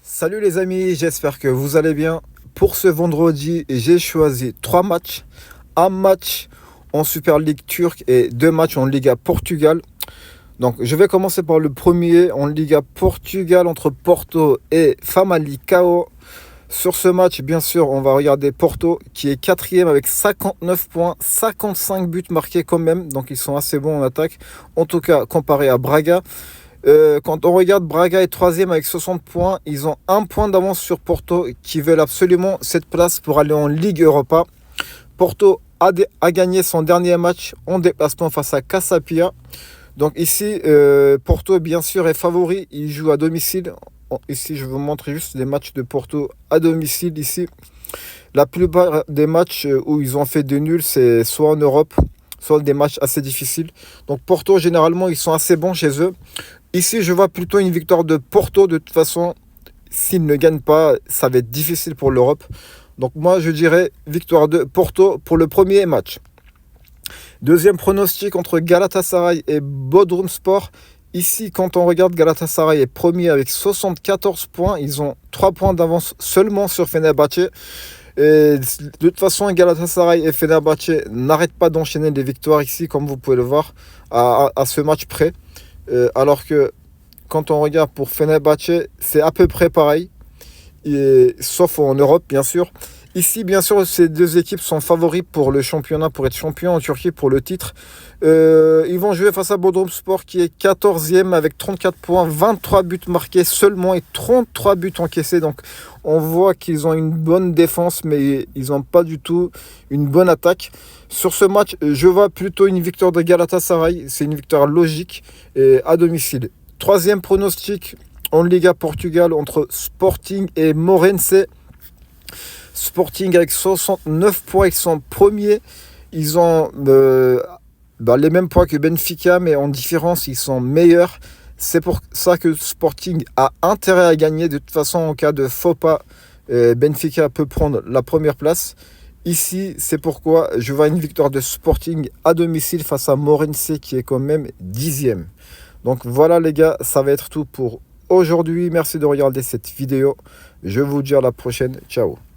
Salut les amis, j'espère que vous allez bien. Pour ce vendredi, j'ai choisi 3 matchs. Un match en Super League turque et 2 matchs en Liga Portugal. Donc je vais commencer par le premier en Liga Portugal entre Porto et Famalicão. Sur ce match, bien sûr, on va regarder Porto qui est quatrième avec 59 points, 55 buts marqués quand même. Donc ils sont assez bons en attaque, en tout cas comparé à Braga. Quand on regarde, Braga est troisième avec 60 points. Ils ont un point d'avance sur Porto qui veulent absolument cette place pour aller en Ligue Europa. Porto a gagné son dernier match en déplacement face à Casapia. Donc ici, Porto bien sûr est favori. Il joue à domicile. Ici, je vous montre juste des matchs de Porto à domicile. Ici, la plupart des matchs où ils ont fait de nuls, c'est soit en Europe, soit des matchs assez difficiles. Donc Porto, généralement, ils sont assez bons chez eux. Ici, je vois plutôt une victoire de Porto. De toute façon, s'ils ne gagnent pas, ça va être difficile pour l'Europe. Donc moi, je dirais victoire de Porto pour le premier match. Deuxième pronostic entre Galatasaray et Bodrumspor. Ici, quand on regarde, Galatasaray est premier avec 74 points. Ils ont 3 points d'avance seulement sur Fenerbahçe. Et de toute façon, Galatasaray et Fenerbahçe n'arrêtent pas d'enchaîner des victoires ici, comme vous pouvez le voir, à ce match près. Alors que quand on regarde pour Fenerbahçe, c'est à peu près pareil, sauf en Europe, bien sûr. Ici, bien sûr, ces deux équipes sont favoris pour le championnat, pour être champion en Turquie, pour le titre. Ils vont jouer face à Bodrumspor qui est 14e avec 34 points, 23 buts marqués seulement et 33 buts encaissés. Donc on voit qu'ils ont une bonne défense, mais ils n'ont pas du tout une bonne attaque. Sur ce match, je vois plutôt une victoire de Galatasaray. C'est une victoire logique à domicile. Troisième pronostic en Liga Portugal entre Sporting et Morense. Sporting avec 69 points, ils sont premiers. Ils ont les mêmes points que Benfica, mais en différence, ils sont meilleurs. C'est pour ça que Sporting a intérêt à gagner. De toute façon, en cas de faux pas, Benfica peut prendre la première place. Ici, c'est pourquoi je vois une victoire de Sporting à domicile face à Morense qui est quand même 10e. Donc voilà les gars, ça va être tout pour aujourd'hui. Merci de regarder cette vidéo. Je vous dis à la prochaine. Ciao.